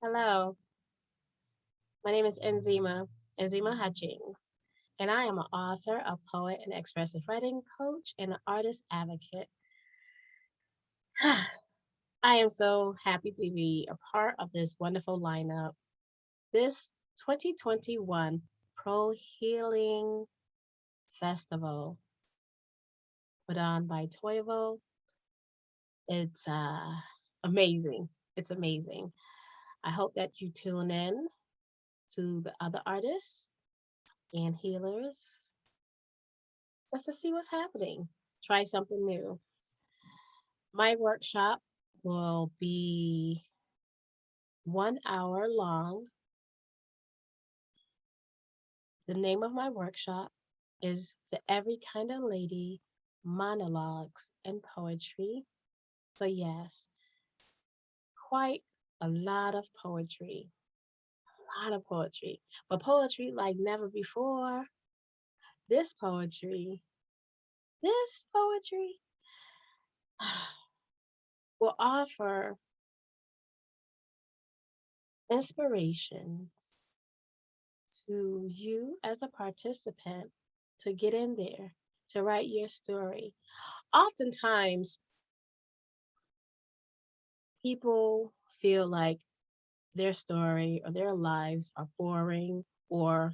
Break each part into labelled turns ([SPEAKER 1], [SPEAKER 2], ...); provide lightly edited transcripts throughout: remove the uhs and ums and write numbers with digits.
[SPEAKER 1] Hello, my name is Enzima Hutchings, and I am an author, a poet, an expressive writing coach, and an artist advocate. I am so happy to be a part of this wonderful lineup. This 2021 Pro Healing Festival put on by Toivo. It's amazing. It's amazing. I hope that you tune in to the other artists and healers just to see what's happening. Try something new. My workshop will be 1 hour long. The name of my workshop is the Every Kinda Lady Monologues and Poetry. So, yes, quite a lot of poetry, a lot of poetry, but poetry like never before. This poetry, this poetry will offer inspirations to you as a participant to get in there, to write your story. Oftentimes, people feel like their story or their lives are boring or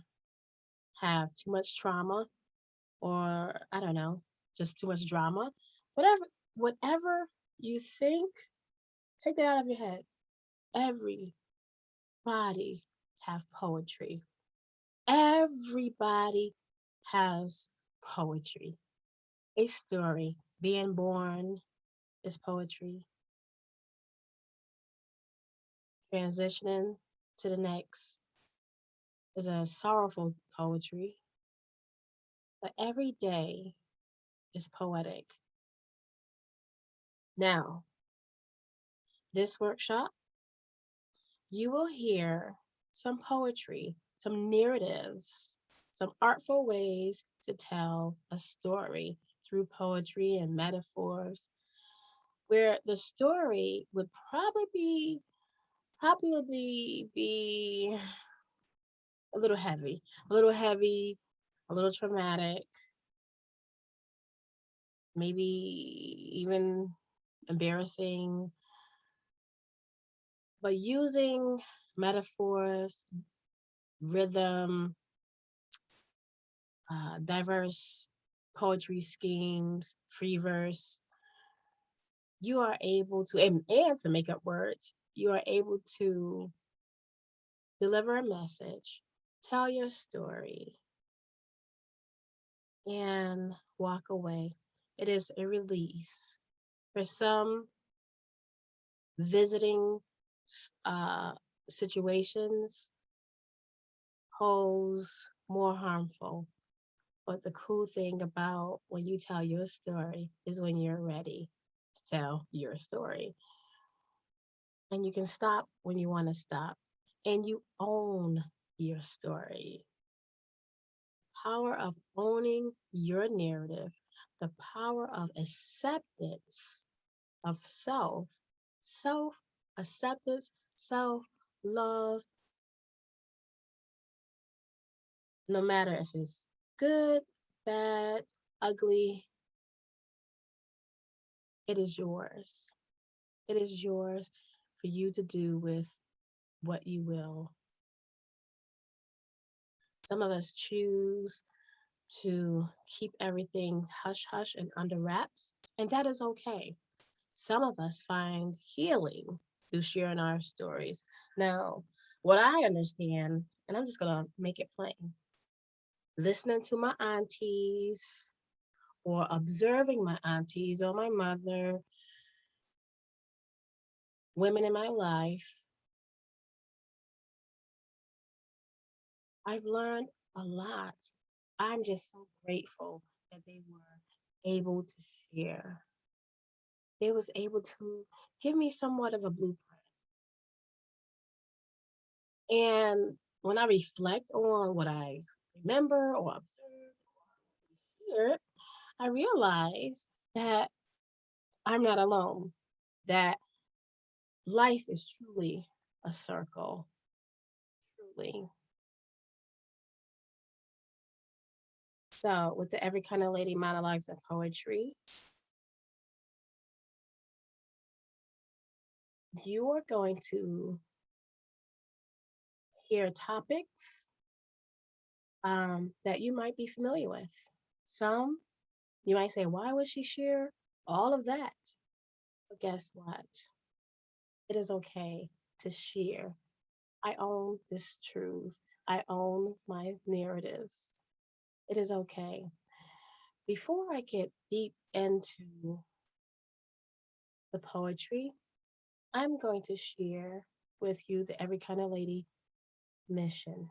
[SPEAKER 1] have too much trauma or I don't know, just too much drama. Whatever whatever you think, take that out of your head. Everybody have poetry. Everybody has poetry. A story. Being born is poetry. Transitioning to the next is a sorrowful poetry. But every day is poetic. Now, this workshop, you will hear some poetry, some narratives, some artful ways to tell a story through poetry and metaphors, where the story would probably be a little heavy, a little heavy, a little traumatic, maybe even embarrassing, but using metaphors, rhythm, diverse poetry schemes, free verse, you are able to, and to make up words, you are able to deliver a message, tell your story, and walk away. It is a release. For some, visiting uh, situations pose more harmful. But the cool thing about when you tell your story is when you're ready to tell your story. And you can stop when you want to stop. And you own your story. Power of owning your narrative, the power of acceptance of self acceptance, self love, no matter if it's good, bad, ugly, it is yours. It is yours for you to do with what you will. Some of us choose to keep everything hush hush and under wraps, and that is okay. Some of us find healing through sharing our stories. Now, what I understand, and I'm just going to make it plain, listening to my aunties or observing my aunties or my mother, women in my life, I've learned a lot. I'm just so grateful that they were able to share. They was able to give me somewhat of a blueprint. And when I reflect on what I remember or observe or hear, I realize that I'm not alone, that life is truly a circle, truly. So, with the Every Kind of Lady Monologues and Poetry, you are going to hear topics that you might be familiar with. Some you might say, why would she share all of that? But guess what? It is okay to share. I own this truth. I own my narratives. It is okay. Before I get deep into the poetry, I'm going to share with you the Every Kind of Lady mission.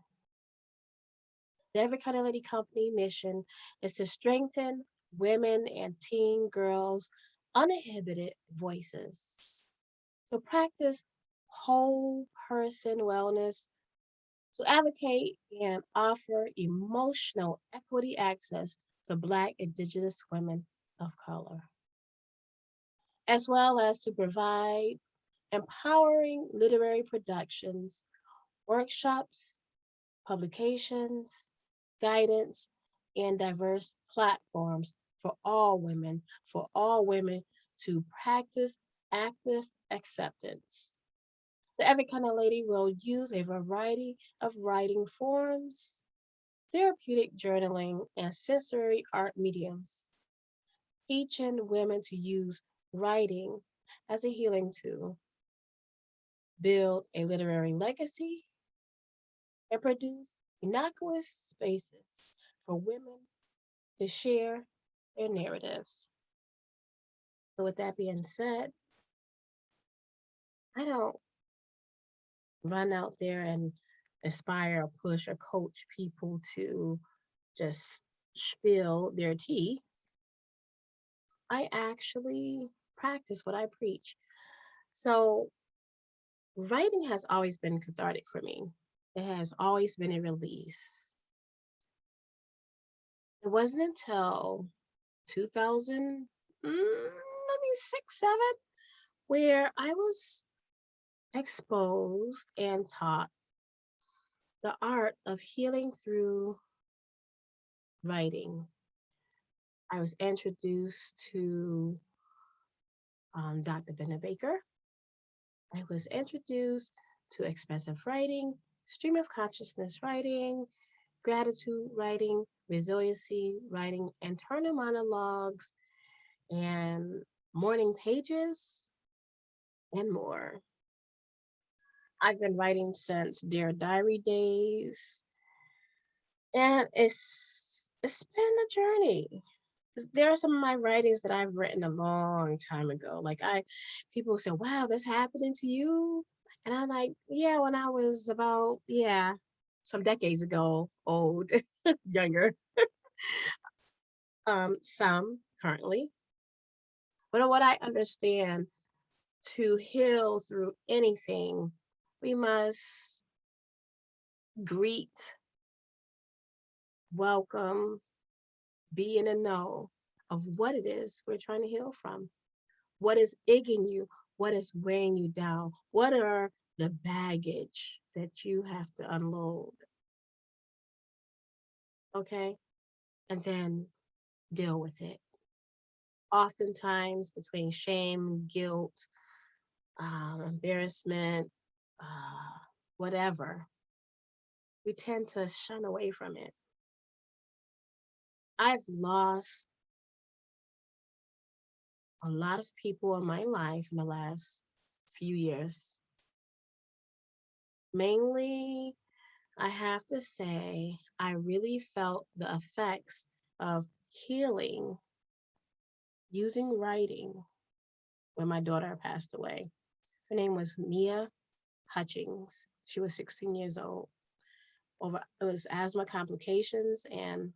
[SPEAKER 1] The Every Kind of Lady Company mission is to strengthen women and teen girls' uninhibited voices. To practice whole person wellness, to advocate and offer emotional equity access to Black, Indigenous women of color, as well as to provide empowering literary productions, workshops, publications, guidance, and diverse platforms for all women to practice active acceptance. The Every Kind of Lady will use a variety of writing forms, therapeutic journaling, and sensory art mediums, teaching women to use writing as a healing tool, build a literary legacy, and produce innocuous spaces for women to share their narratives. So, with that being said, I don't run out there and inspire or push or coach people to just spill their tea. I actually practice what I preach. So, writing has always been cathartic for me. It has always been a release. It wasn't until 2000, maybe six, seven, where I was exposed and taught the art of healing through writing. I was introduced to Dr. Bennett Baker. I was introduced to expressive writing, stream of consciousness writing, gratitude writing, resiliency writing, internal monologues, and morning pages, and more. I've been writing since Dear Diary days, and it's been a journey. There are some of my writings that I've written a long time ago. Like people say, "Wow, this happening to you," and I'm like, "Yeah, when I was about some decades ago, old, younger, some currently." But what I understand, to heal through anything, we must greet, welcome, be in the know of what it is we're trying to heal from. What is igging you? What is weighing you down? What are the baggage that you have to unload? Okay. And then deal with it. Oftentimes, between shame, guilt, embarrassment, uh, whatever, we tend to shun away from it. I've lost a lot of people in my life in the last few years. Mainly, I have to say, I really felt the effects of healing using writing when my daughter passed away. Her name was Mia Hutchings. She was 16 years old. It was asthma complications and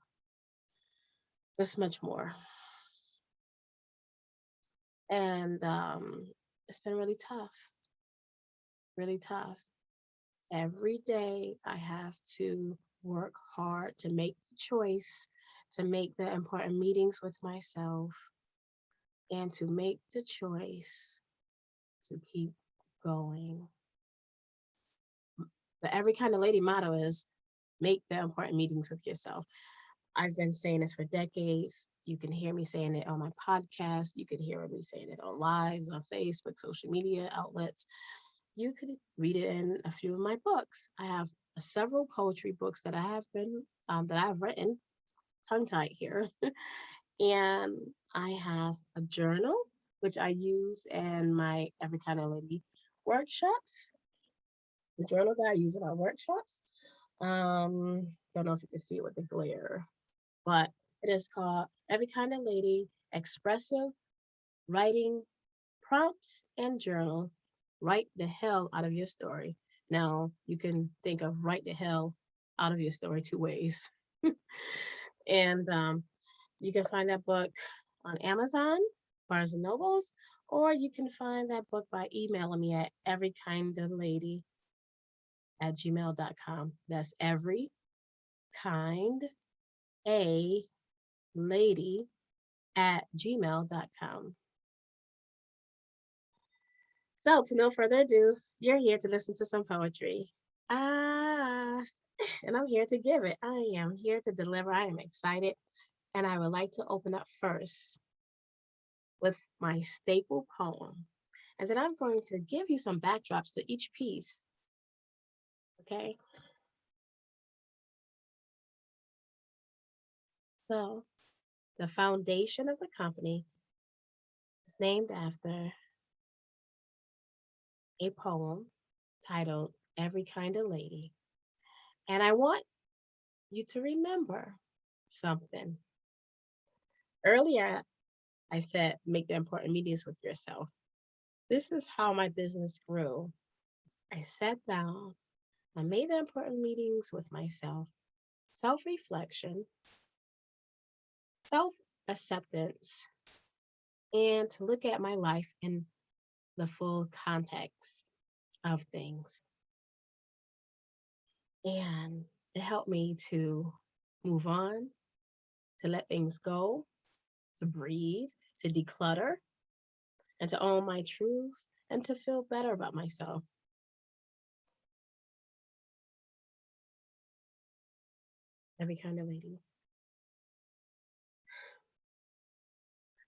[SPEAKER 1] just much more. And it's been really tough, really tough. Every day I have to work hard to make the choice, to make the important meetings with myself, and to make the choice to keep going. The Every Kind of Lady motto is make the important meetings with yourself. I've been saying this for decades. You can hear me saying it on my podcast. You can hear me saying it on lives, on Facebook, social media outlets. You could read it in a few of my books. I have several poetry books that I have been that I've written, tongue tied here, and I have a journal which I use in my Every Kind of Lady workshops. The journal that I use in my workshops. Don't know if you can see it with the glare, but it is called Every Kind of Lady Expressive Writing Prompts and Journal. Write the hell out of your story. Now, you can think of write the hell out of your story two ways. And you can find that book on Amazon, Barnes and Nobles, or you can find that book by emailing me at everykindalady@gmail.com. That's every kind a lady at gmail.com. So, to no further ado, you're here to listen to some poetry. Ah, and I'm here to give it. I am here to deliver. I am excited. And I would like to open up first with my staple poem. And then I'm going to give you some backdrops to each piece. Okay. So, the foundation of the company is named after a poem titled Every Kind of Lady. And I want you to remember something. Earlier, I said, make the important meetings with yourself. This is how my business grew. I sat down, I made the important meetings with myself, self reflection, self acceptance, and to look at my life in the full context of things. And it helped me to move on, to let things go, to breathe, to declutter, and to own my truths and to feel better about myself. Every kind of lady.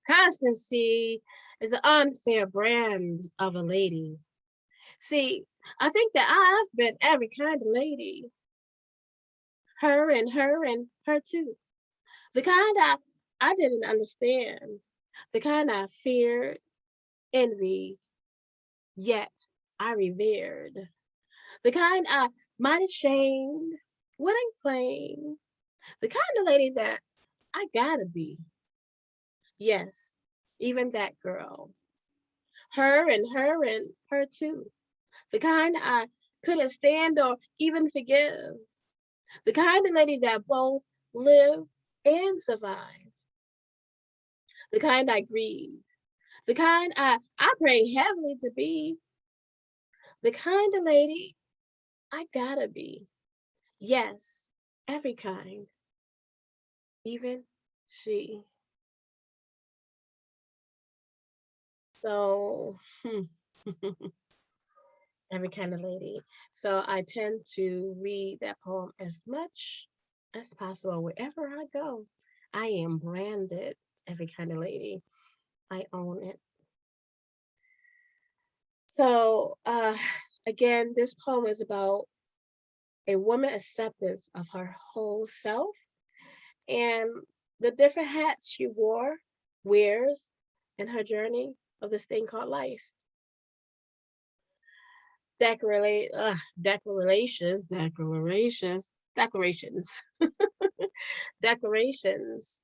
[SPEAKER 1] Constancy is an unfair brand of a lady. See, I think that I've been every kind of lady. Her and her and her too. The kind I didn't understand. The kind I feared, envied, yet I revered. The kind I might have shamed, wouldn't claim. The kind of lady that I gotta be. Yes, even that girl. Her and her too. The kind I couldn't stand or even forgive. The kind of lady that both lived and survived. The kind I grieve. The kind I pray heavily to be. The kind of lady I gotta be. Yes, every kind, even she. So, every kind of lady. So I tend to read that poem as much as possible wherever I go. I am branded every kind of lady. I own it. So again, this poem is about a woman acceptance of her whole self and the different hats she wears in her journey of this thing called life. Declarations, declarations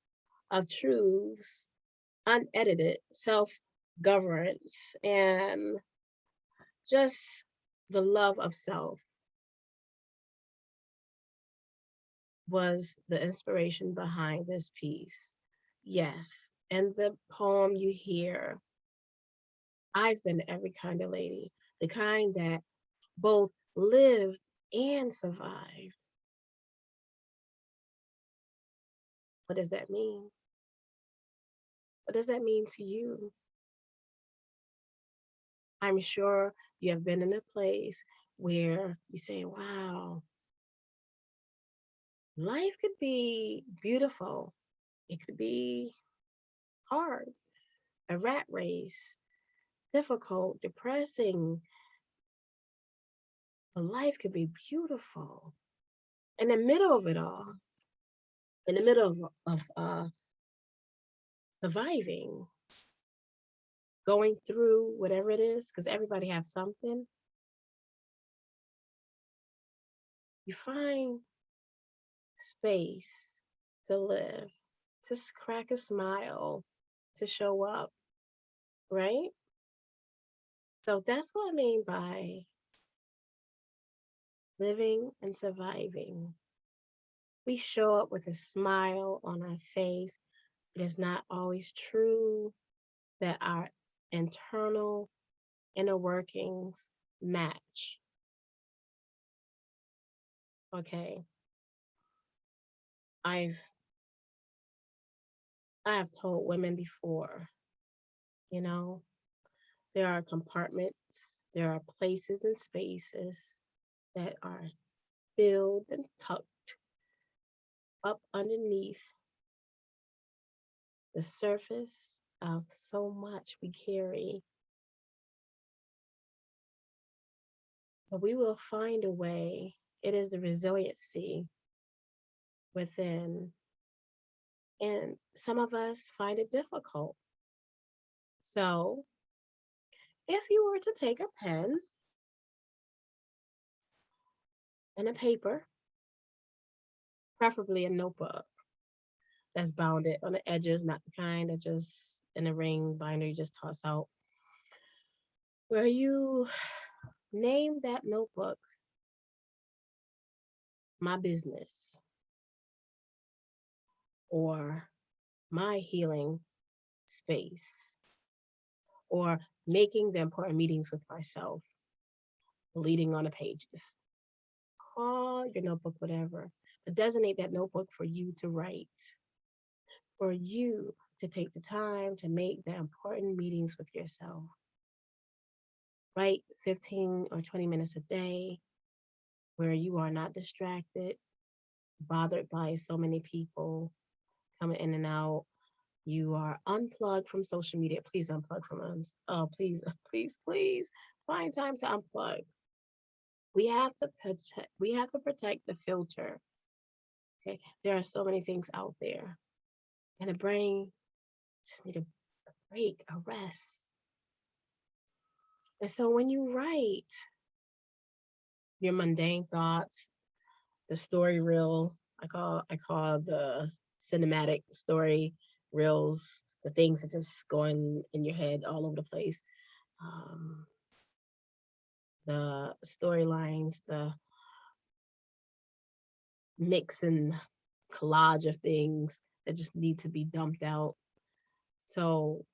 [SPEAKER 1] of truths, unedited self-governance, and just the love of self was the inspiration behind this piece. Yes, and the poem you hear, I've been every kind of lady, the kind that both lived and survived. What does that mean? What does that mean to you? I'm sure you have been in a place where you say, wow, life could be beautiful. It could be hard, a rat race, difficult, depressing, but life could be beautiful. In the middle of it all, in the middle of surviving, going through whatever it is, because everybody has something, you find space to live, to crack a smile, to show up, right? So that's what I mean by living and surviving. We show up with a smile on our face. It is not always true that our internal inner workings match. Okay. I've I have told women before, you know, there are compartments, there are places and spaces that are filled and tucked up underneath the surface of so much we carry. But we will find a way. It is the resiliency within. And some of us find it difficult. So if you were to take a pen and a paper, preferably a notebook that's bounded on the edges, not the kind that just in a ring binder you just toss out, where you name that notebook my business or my healing space or making the important meetings with myself, leading on the pages. Call your notebook whatever, but designate that notebook for you to write, for you to take the time to make the important meetings with yourself. Write 15 or 20 minutes a day where you are not distracted, bothered by so many people coming in and out. You are unplugged from social media. Please unplug from us. Oh, please, please, please find time to unplug. We have to protect the filter. Okay. There are so many things out there. And the brain just need a break, a rest. And so when you write your mundane thoughts, the story reel, I call the cinematic story reels, the things that just going in your head all over the place. Um, the storylines, the mix and collage of things that just need to be dumped out. So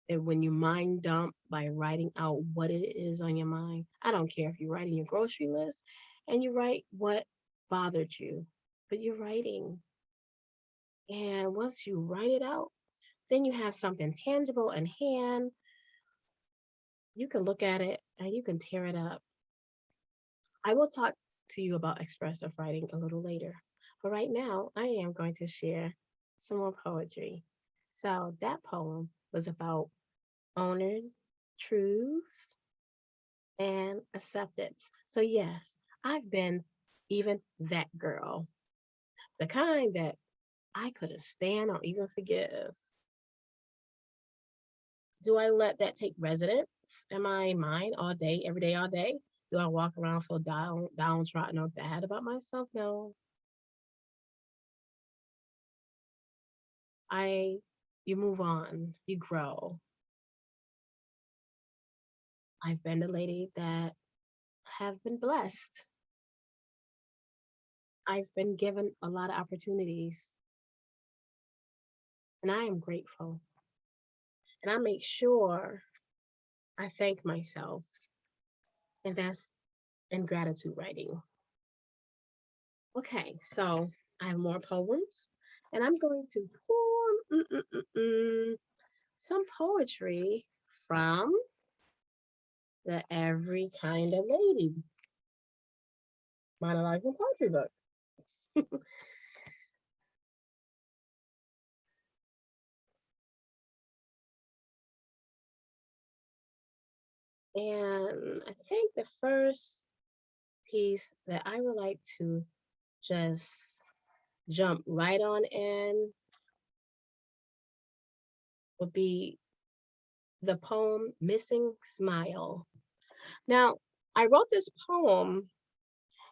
[SPEAKER 1] and when you mind dump by writing out what it is on your mind, I don't care if you're writing your grocery list and you write what bothered you, but you're writing. And once you write it out, then you have something tangible in hand. You can look at it and you can tear it up. I will talk to you about expressive writing a little later. But right now, I am going to share some more poetry. So that poem was about honoring truths and acceptance. So, yes, I've been even that girl, the kind that I couldn't stand or even forgive. Do I let that take residence in my mind all day, every day, all day? Do I walk around feel downtrodden or bad about myself? No. I you move on, you grow. I've been the lady that have been blessed. I've been given a lot of opportunities and I am grateful. And I make sure I thank myself. And that's in gratitude writing. Okay, so I have more poems and I'm going to pour some poetry from the Every Kind of Lady. monologues and poetry book. And I think the first piece that I would like to just jump right on in would be the poem Missing Smile. Now, I wrote this poem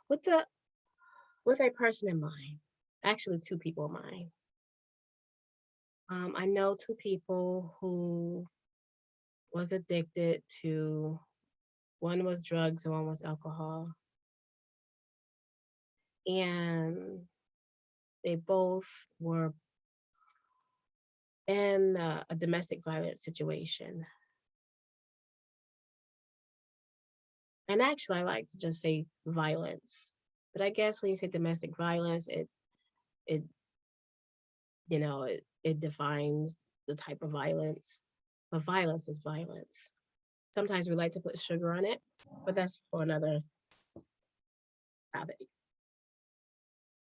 [SPEAKER 1] with the with a person in mind. Actually, two people in mind. I know two people who was addicted to, one was drugs and one was alcohol. And they both were in a domestic violence situation. And actually, I like to just say violence. But I guess when you say domestic violence, it it defines the type of violence. But violence is violence. Sometimes we like to put sugar on it, but that's for another topic.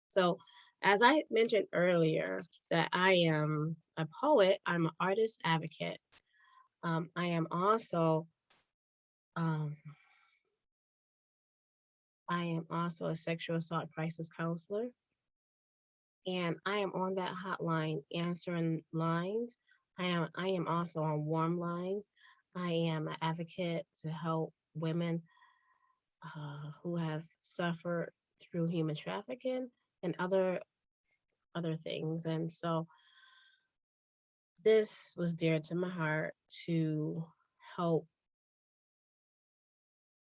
[SPEAKER 1] So, as I mentioned earlier, that I am a poet, I'm an artist advocate. I am also um, a sexual assault crisis counselor, and I am on that hotline answering lines. I am also on warm lines. I am an advocate to help women who have suffered through human trafficking and other things. And so this was dear to my heart to help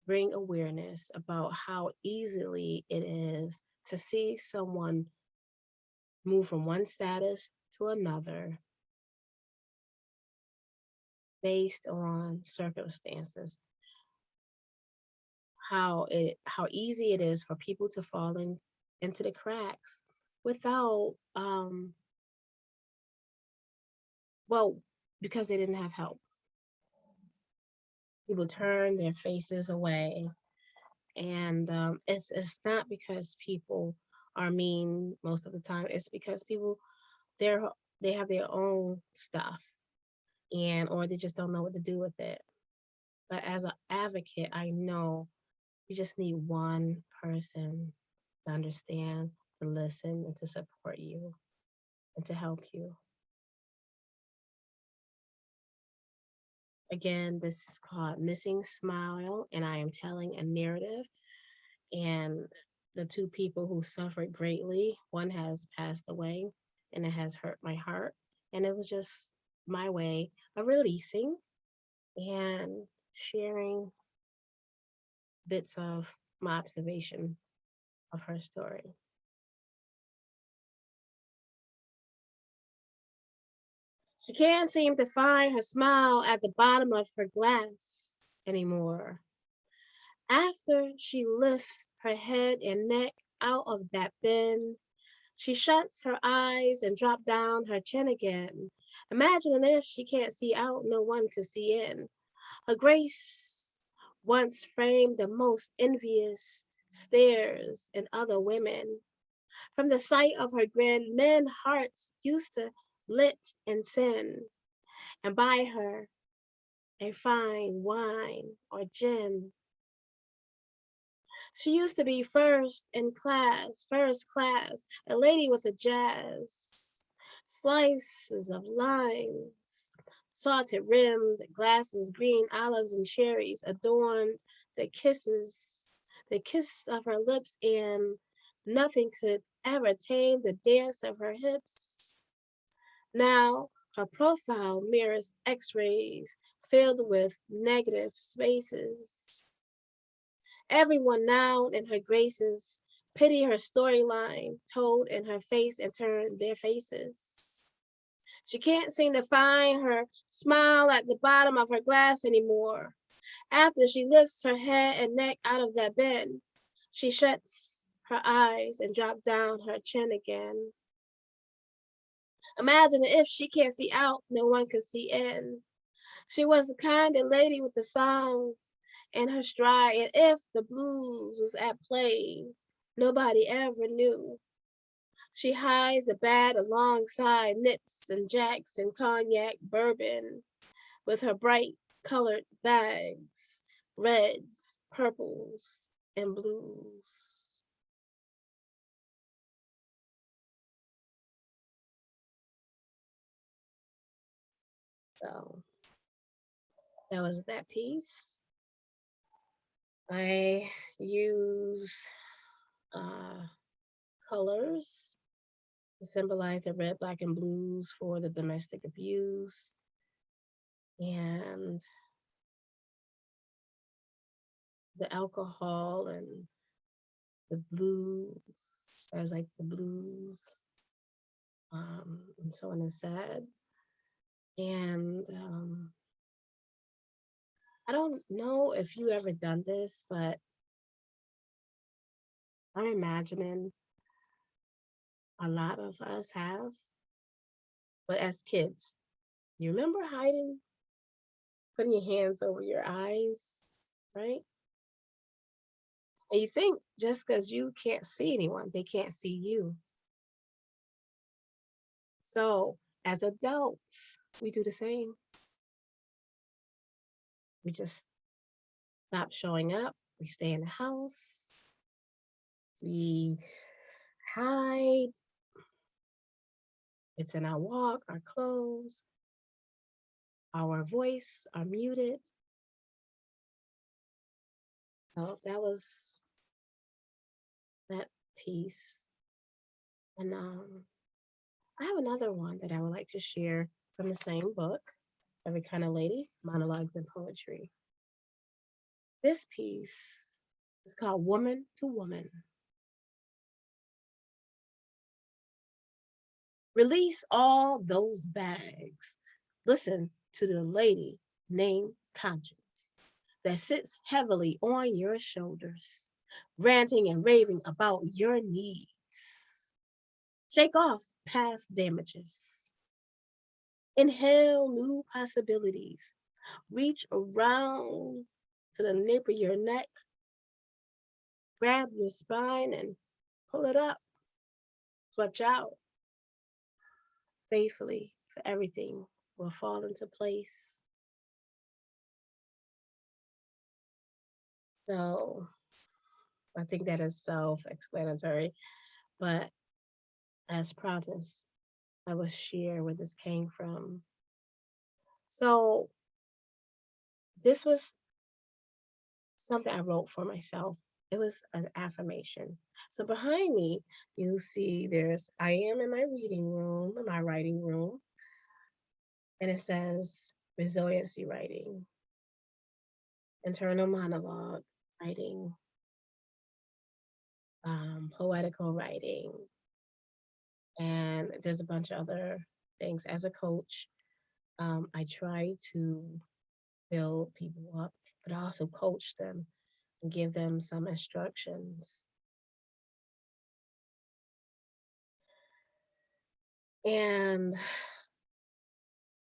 [SPEAKER 1] bring awareness about how easily it is to see someone move from one status to another based on circumstances. How easy it is for people to fall into the cracks without well, because they didn't have help. People turn their faces away, and it's not because people are mean most of the time. It's because people they're they have their own stuff, and or they just don't know what to do with it. But as an advocate, I know you just need one person to understand, to listen, and to support you, and to help you. Again, this is called Missing Smile, and I am telling a narrative. And the two people who suffered greatly, one has passed away, and it has hurt my heart. And it was just my way of releasing and sharing bits of my observation of her story. She can't seem to find her smile at the bottom of her glass anymore. After she lifts her head and neck out of that bin, she shuts her eyes and drops down her chin again. Imagine if she can't see out, no one could see in. Her grace once framed the most envious stares in other women. From the sight of her grin, men's hearts used to lit in sin, and buy her a fine wine or gin. She used to be first class, a lady with a jazz. Slices of limes, salted rimmed glasses, green olives and cherries adorned the kiss of her lips, and nothing could ever tame the dance of her hips. Now her profile mirrors x-rays filled with negative spaces. Everyone now in her graces pity her storyline told in her face and turn their faces. She can't seem to find her smile at the bottom of her glass anymore. After she lifts her head and neck out of that bed, she shuts her eyes and drops down her chin again. Imagine if she can't see out, no one can see in. She was the kind of lady with the song in her stride, and if the blues was at play, nobody ever knew. She hides the bad alongside nips and jacks and cognac bourbon with her bright colored bags, reds, purples, and blues. So that was that piece. I use uh, colors to symbolize the red, black, and blues for the domestic abuse. And the alcohol and the blues as like the blues, and so on is sad. And I don't know if you ever done this, but I'm imagining a lot of us have, but as kids, you remember hiding, putting your hands over your eyes, right? And you think just because you can't see anyone, they can't see you. So as adults, we do the same. We just stop showing up. We stay in the house. We hide. It's in our walk, our clothes, our voice are muted. So that was that piece. And I have another one that I would like to share from the same book, Every Kind of Lady, Monologues and Poetry. This piece is called Woman to Woman. Release all those bags. Listen to the lady named Conscience that sits heavily on your shoulders, ranting and raving about your needs. Shake off past damages. Inhale new possibilities. Reach around to the nape of your neck, grab your spine and pull it up. Watch out faithfully, for everything will fall into place. So I think that is self explanatory, but as promised, I will share where this came from. So this was something I wrote for myself. It was an affirmation. So behind me, you see I am in my reading room, in my writing room, and it says resiliency writing, internal monologue writing, poetical writing, and there's a bunch of other things. As a coach, I try to build people up, but I also coach them and give them some instructions. And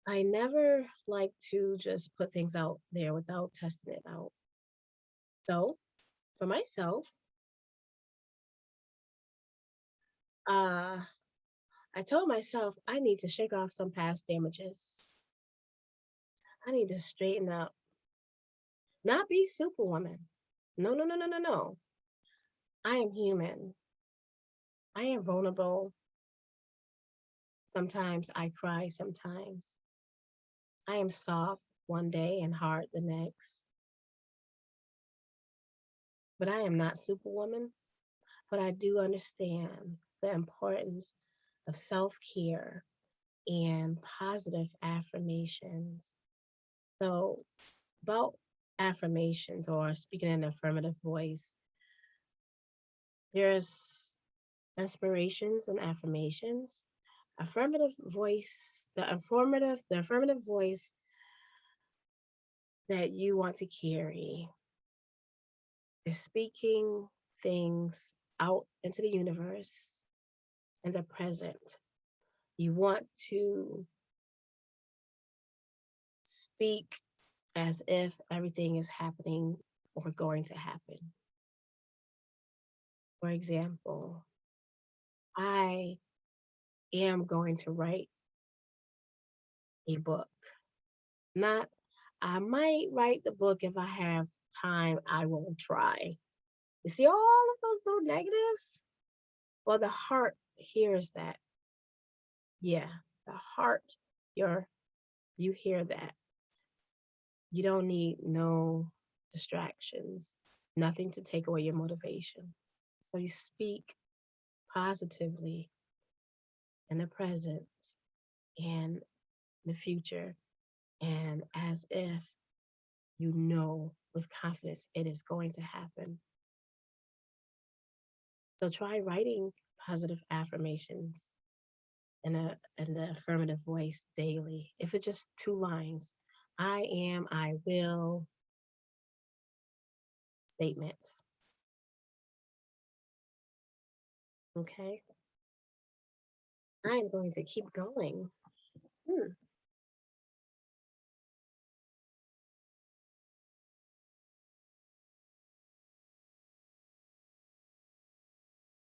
[SPEAKER 1] I never like to just put things out there without testing it out. So for myself, uh, I told myself I need to shake off some past damages. I need to straighten up, not be superwoman. No, no, no, no, no, no. I am human. I am vulnerable. Sometimes I cry, sometimes. I am soft one day and hard the next. But I am not superwoman. But I do understand the importance of self care and positive affirmations. So, about affirmations or speaking in affirmative voice, there's inspirations and affirmations. The affirmative voice that you want to carry is speaking things out into the universe in the present. You want to speak as if everything is happening or going to happen. For example, I am going to write a book. Not, I might write the book if I have time, I will try. You see all of those little negatives? Well, the heart hears that. Yeah, the heart, your you hear that. You don't need no distractions, nothing to take away your motivation. So you speak positively in the present and the future, and as if you know with confidence it is going to happen. So try writing positive affirmations in the affirmative voice daily. If it's just 2 lines, I am, I will statements. Okay. I'm going to keep going. Hmm.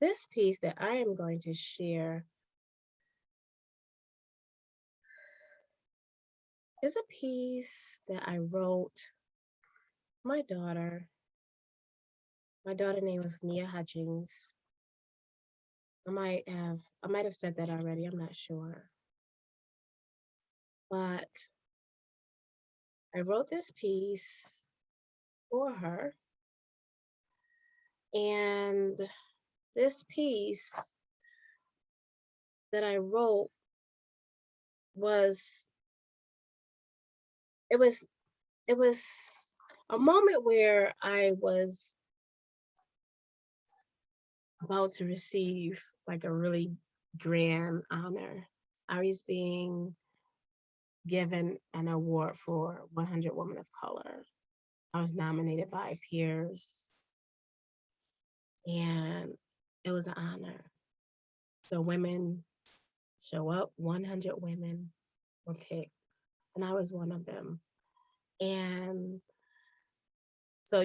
[SPEAKER 1] This piece that I am going to share is a piece that I wrote my daughter. My daughter name was Nia Hutchings. I might have said that already, I'm not sure. But I wrote this piece for her. And this piece that I wrote was it was it was a moment where I was about to receive like a really grand honor. I was being given an award for 100 Women of Color. I was nominated by peers, and it was an honor. So women show up, 100 women were picked, and I was one of them. And so,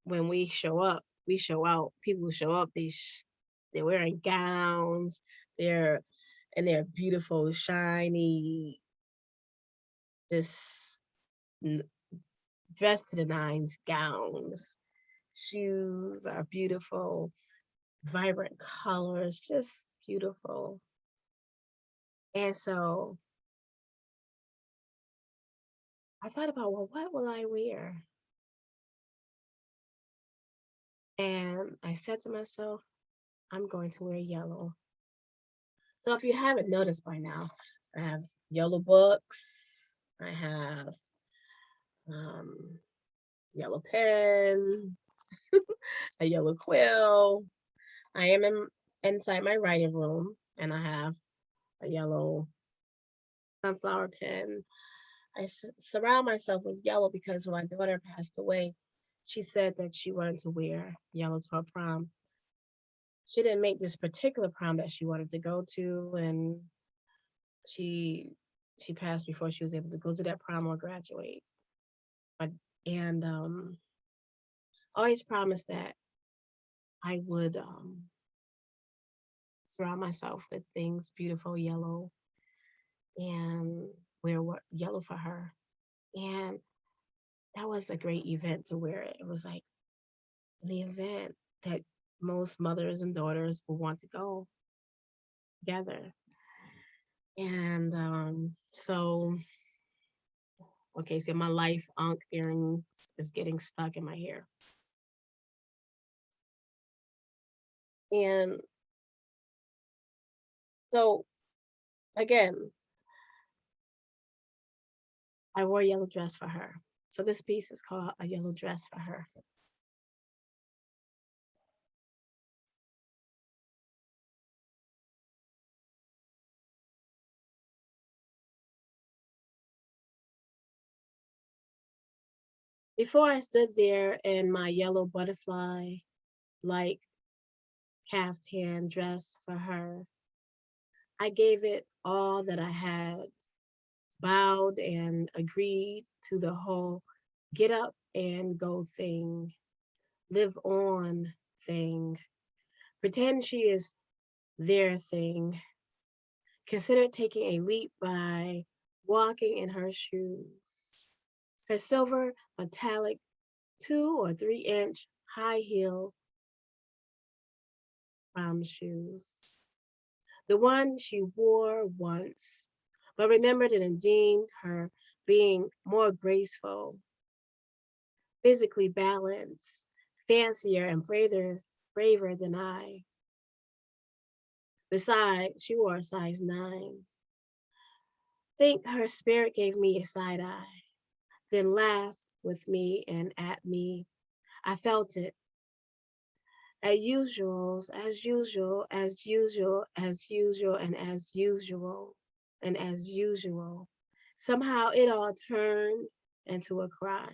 [SPEAKER 1] when we show up, we show out. People show up, they're wearing gowns, they're and they're beautiful, shiny, this n- dressed to the nines gowns. Shoes are beautiful, vibrant colors, just beautiful. And so I thought about, well, what will I wear? And I said to myself, I'm going to wear yellow. So if you haven't noticed by now, I have yellow books, I have um, yellow pen, a yellow quill. I am inside my writing room, and I have a yellow sunflower pen. Surround myself with yellow because when my daughter passed away, she said that she wanted to wear yellow to her prom. She didn't make this particular prom that she wanted to go to, and she she passed before she was able to go to that prom or graduate. But and always promised that I would surround myself with things beautiful yellow and wear what yellow for her. And that was a great event to wear it. It was like the event that most mothers and daughters will want to go together. And so, okay, so my life Ankh earrings is getting stuck in my hair. And so, again, I wore a yellow dress for her. So this piece is called A Yellow Dress for Her. Before I stood there in my yellow butterfly like caftan dress for her, I gave it all that I had, bowed and agreed to the whole get up and go thing, live on thing. Pretend she is their thing. Consider taking a leap by walking in her shoes. Her silver metallic 2 or 3 inch high heel brown shoes. The one she wore once, but remembered and deemed her being more graceful, physically balanced, fancier, and braver than I. Besides, she wore a size 9. Think her spirit gave me a side eye, then laughed with me and at me. I felt it. As usual, as usual, as usual, as usual, and as usual. Somehow it all turned into a cry.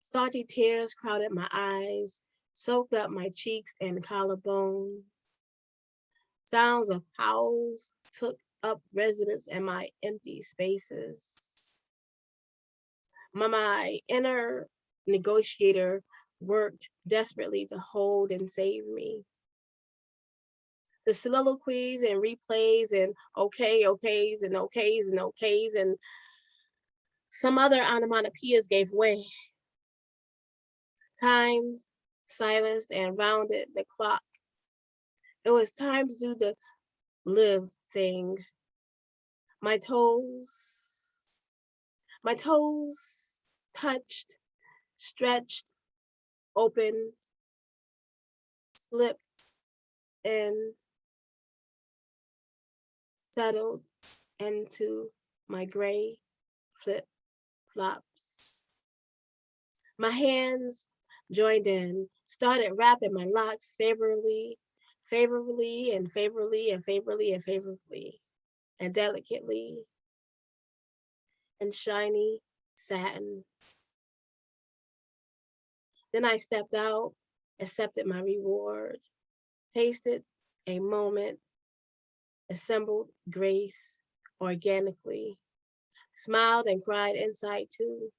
[SPEAKER 1] Salty tears crowded my eyes, soaked up my cheeks and collarbone. Sounds of howls took up residence in my empty spaces. My inner negotiator worked desperately to hold and save me. The soliloquies and replays and okays and okays and okays and some other onomatopoeias gave way. Time silenced and rounded the clock. It was time to do the live thing. My toes, my toes touched, stretched, open, slipped, and settled into my gray flip flops. My hands joined in, started wrapping my locks favorably and delicately and shiny satin. Then I stepped out, accepted my reward, tasted a moment, assembled grace organically, smiled and cried inside too.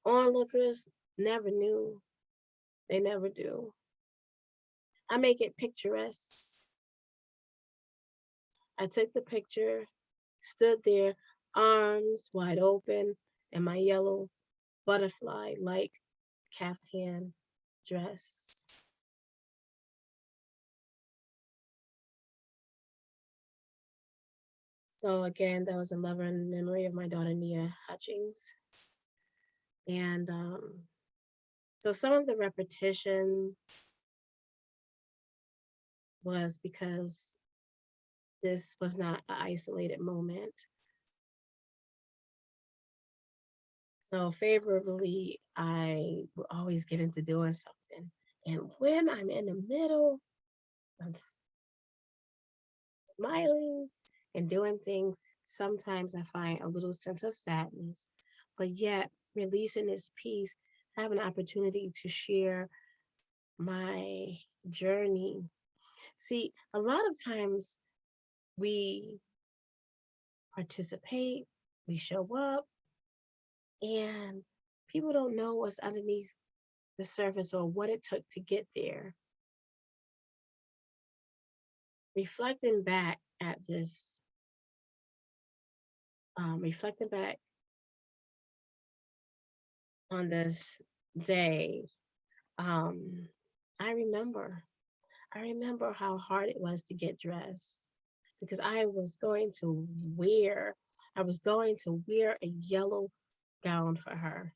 [SPEAKER 1] Onlookers never knew. They never do. I make it picturesque. I took the picture, stood there, arms wide open, in my yellow butterfly like caftan dress. So again, that was a lover in memory of my daughter Nia Hutchings. And so some of the repetition was because this was not an isolated moment. So favorably, I will always get into doing something. And when I'm in the middle of smiling and doing things, sometimes I find a little sense of sadness, but yet releasing this piece, I have an opportunity to share my journey. See, a lot of times we participate, we show up, and people don't know what's underneath the surface or what it took to get there. Reflecting back at this, reflecting back on this day, um, I remember, I remember how hard it was to get dressed because I was going to wear a yellow gown for her.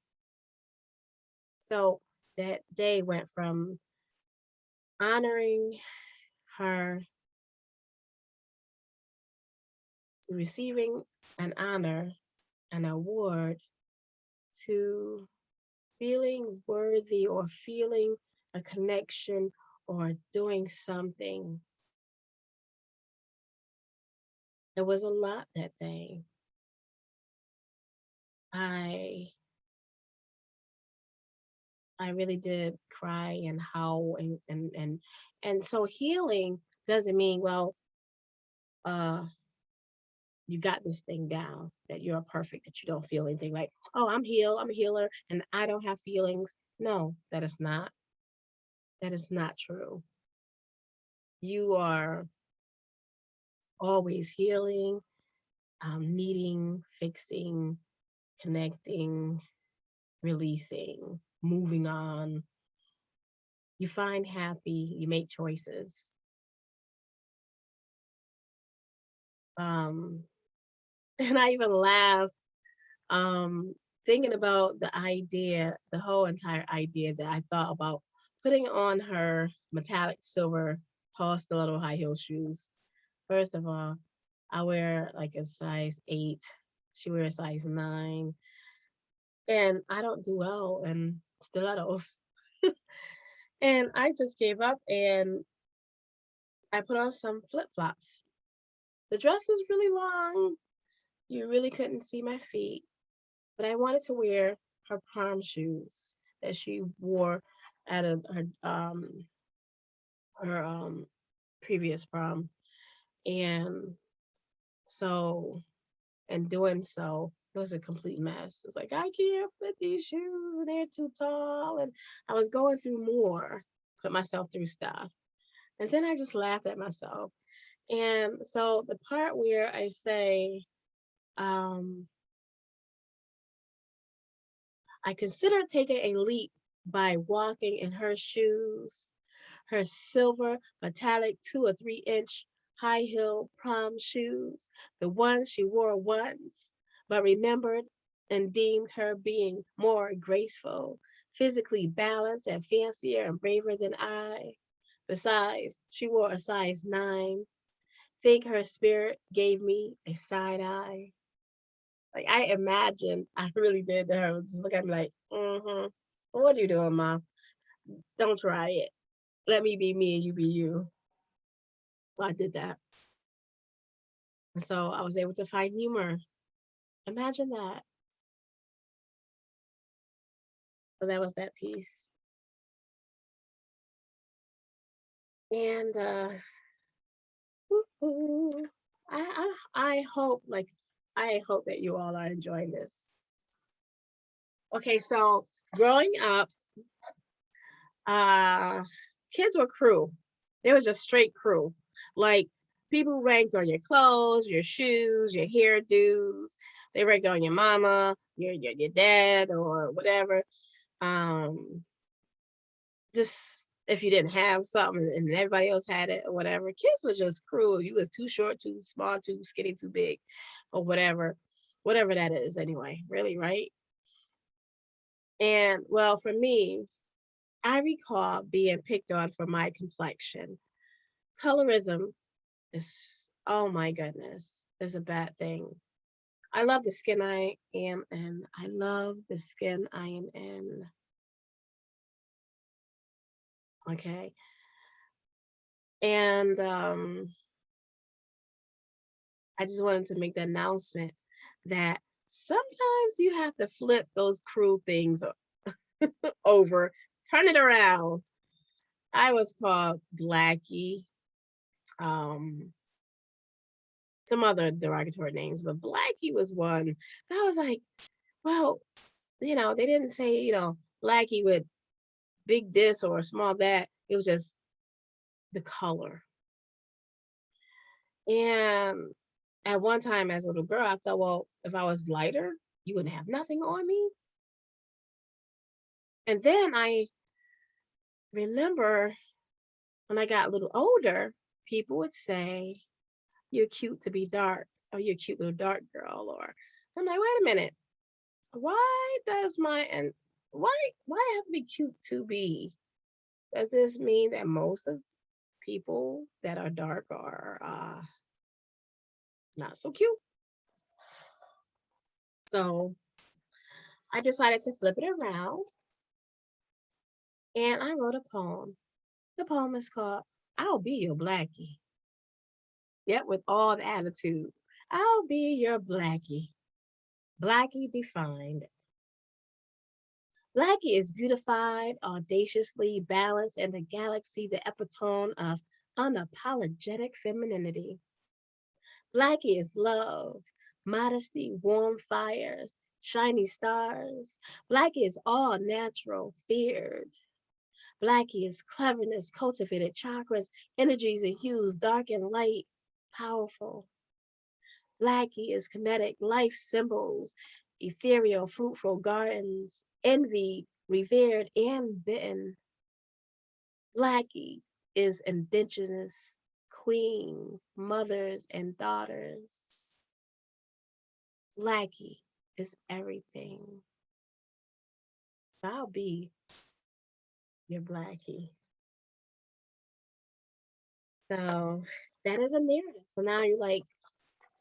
[SPEAKER 1] So that day went from honoring her to receiving an honor, an award, to feeling worthy or feeling a connection or doing something. It was a lot that day. I I really did cry and howl and so healing doesn't mean well uh you got this thing down, that you're perfect, that you don't feel anything like, oh, I'm healed, I'm a healer, and I don't have feelings. No, that is not. That is not true. You are always healing, needing, fixing, connecting, releasing, moving on. You find happy, you make choices. Um, and I even laugh um, thinking about the idea, the whole entire idea that I thought about putting on her metallic silver tall stiletto high heel shoes. First of all, I wear like a size 8. She wears a size 9. And I don't do well in stilettos. And I just gave up and I put on some flip flops. The dress was really long. You really couldn't see my feet, but I wanted to wear her prom shoes that she wore at her previous prom. And so in doing so, it was a complete mess. It was like, I can't fit these shoes and they're too tall. And I was going through more, put myself through stuff. And then I just laughed at myself. And so the part where I say, um, I considered taking a leap by walking in her shoes, her silver metallic 2 or 3 inch high heel prom shoes, the ones she wore once, but remembered and deemed her being more graceful, physically balanced, and fancier and braver than I. Besides, she wore a size 9. Think her spirit gave me a side eye. Like I imagined, I really did to her. Just look at me like, mm-hmm. What are you doing, mom? Don't try it. Let me be me and you be you. So I did that. And so I was able to find humor. Imagine that. So that was that piece. And woo-hoo. I hope I hope that you all are enjoying this. Okay, so growing up, uh kids were crew. They was just straight crew. Like people ranked on your clothes, your shoes, your hairdos. They ranked on your mama, your dad, or whatever. Um, just if you didn't have something and everybody else had it or whatever. Kids was just cruel. You was too short, too small, too skinny, too big, or whatever that is anyway, really, right? And well, for me, I recall being picked on for my complexion. Colorism is, oh my goodness, is a bad thing. I love the skin I am in. I love the skin I am in. Okay. And I just wanted to make the announcement that sometimes you have to flip those cruel things over, turn it around. I was called Blackie, um, some other derogatory names, but Blackie was one. And I was like, well, they didn't say, Blackie with big this or small that. It was just the color. And at one time as a little girl, I thought, well, if I was lighter, you wouldn't have nothing on me. And then I remember when I got a little older, people would say, you're cute to be dark, or you're a cute little dark girl, or I'm like, wait a minute, why does my and why I have to be cute to be? Does this mean that most of people that are dark are not so cute? So I decided to flip it around and I wrote a poem. The poem is called I'll Be Your Blackie. Yep, with all the attitude. I'll be your Blackie. Blackie defined. Blackie is beautified, audaciously balanced in the galaxy, the epitome of unapologetic femininity. Blackie is love, modesty, warm fires, shiny stars. Blackie is all natural, feared. Blackie is cleverness, cultivated chakras, energies and hues, dark and light, powerful. Blackie is kinetic, life symbols, ethereal, fruitful gardens, envied, revered, and bitten. Blackie is indigenous, queen, mothers, and daughters. Blackie is everything. I'll be your Blackie. So that is a narrative. So now you're like,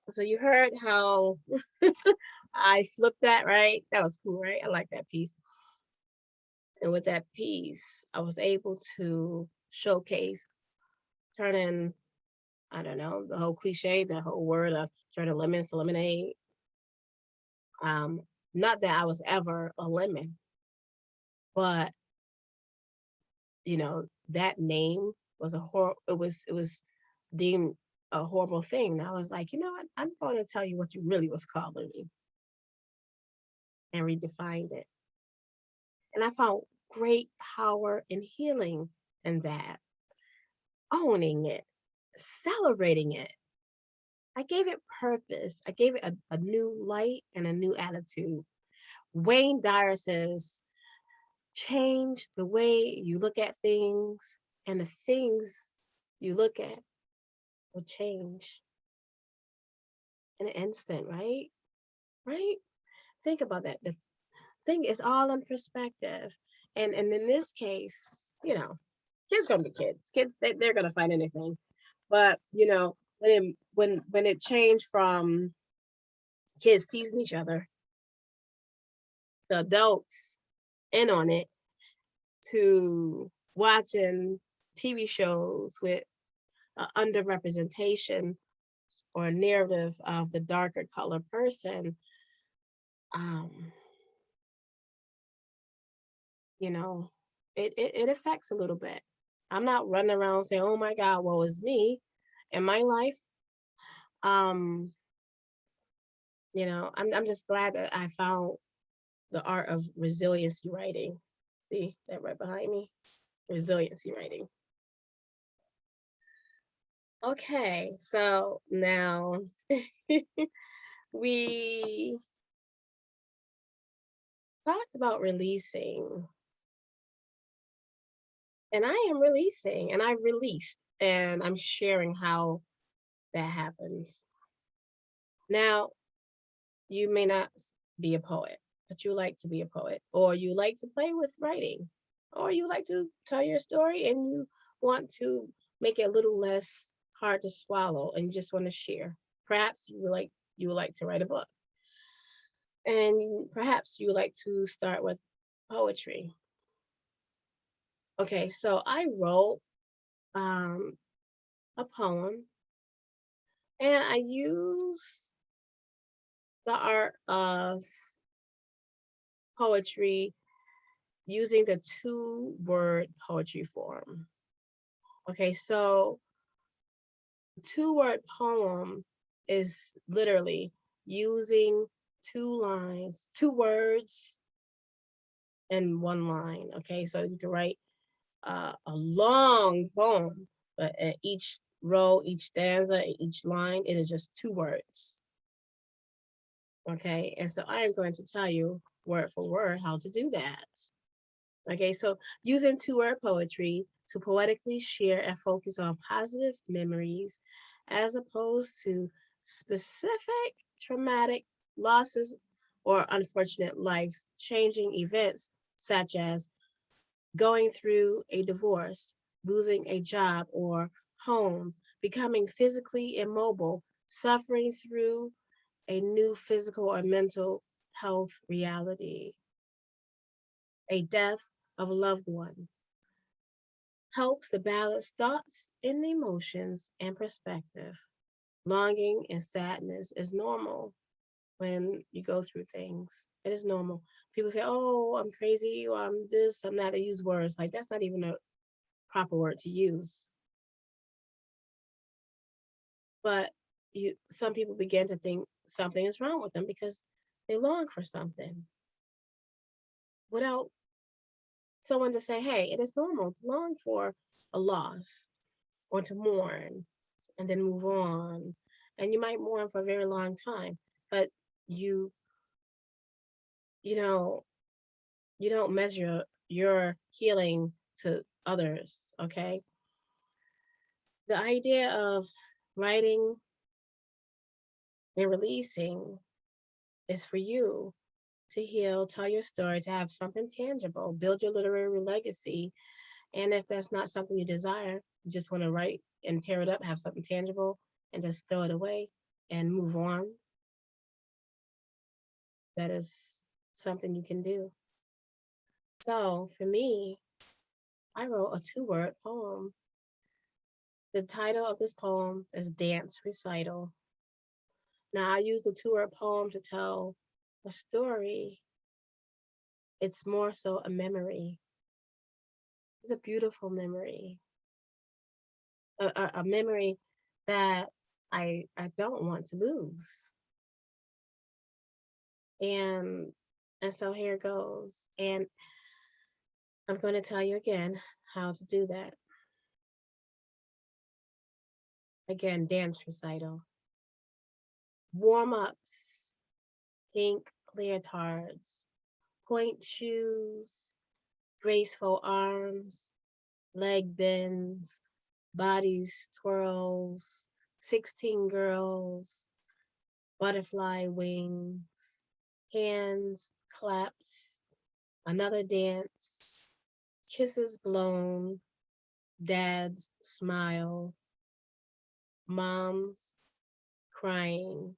[SPEAKER 1] so you heard how I flipped that, right? That was cool, right? I like that piece. And with that piece, I was able to showcase turning, I don't know, the whole cliche, the whole word of turning lemons to lemonade. Um, Not that I was ever a lemon, but that name was it was deemed a horrible thing. And I was like, you know what? I'm going to tell you what you really was calling me, and redefined it. And I found great power and healing in that, owning it, celebrating it. I gave it purpose. I gave it a new light and a new attitude. Wayne Dyer says, change the way you look at things, and the things you look at will change in an instant, right? Right? Think about that. The thing is all in perspective. And in this case, kids gonna be kids. Kids, they're gonna find anything. But when it changed from kids teasing each other to adults in on it, to watching TV shows with underrepresentation or a narrative of the darker color person, um, you know, it affects a little bit. I'm not running around saying, "Oh my God, woe is me," in my life. Um, I'm just glad that I found the art of resiliency writing. See that right behind me? Resiliency writing. Okay, so now we talked about releasing, and I am releasing, and I've released, and I'm sharing how that happens. Now, you may not be a poet, but you like to be a poet, or you like to play with writing, or you like to tell your story and you want to make it a little less hard to swallow and you just want to share. Perhaps you would like to write a book, and perhaps you would like to start with poetry. Okay, so I wrote um, a poem, and I use the art of poetry using the two-word poetry form. Okay, so two-word poem is literally using two lines, two words in one line. Okay, so you can write a long poem, but at each row, each stanza, each line, it is just two words. Okay, and so I am going to tell you word for word how to do that. Okay, so using two-word poetry to poetically share and focus on positive memories as opposed to specific traumatic losses or unfortunate life-changing events such as going through a divorce, losing a job or home, becoming physically immobile, suffering through a new physical or mental health reality, a death of a loved one. Helps to balance thoughts and emotions and perspective. Longing and sadness is normal when you go through things. It is normal. People say, "Oh, I'm crazy," or "I'm this," I'm not. I use words like that's not even a proper word to use. But some people begin to think something is wrong with them because they long for something without someone to say, hey, it is normal to long for a loss or to mourn and then move on. And you might mourn for a very long time, but you, you know, you don't measure your healing to others, okay? The idea of writing and releasing is for you to heal, tell your story, to have something tangible, build your literary legacy. And if that's not something you desire, you just want to write and tear it up, have something tangible, and just throw it away and move on, that is something you can do. So for me, I wrote a 2-word poem. The title of this poem is Dance Recital. Now, I use the 2-word poem to tell a story. It's more so a memory. It's a beautiful memory, a memory that I don't want to lose. And and so here goes. And I'm going to tell you again how to do that. Again, dance recital. Warm ups, pink leotards, point shoes, graceful arms, leg bends, bodies twirls, 16 girls, butterfly wings, hands claps, another dance, kisses blown, dads smile, moms crying,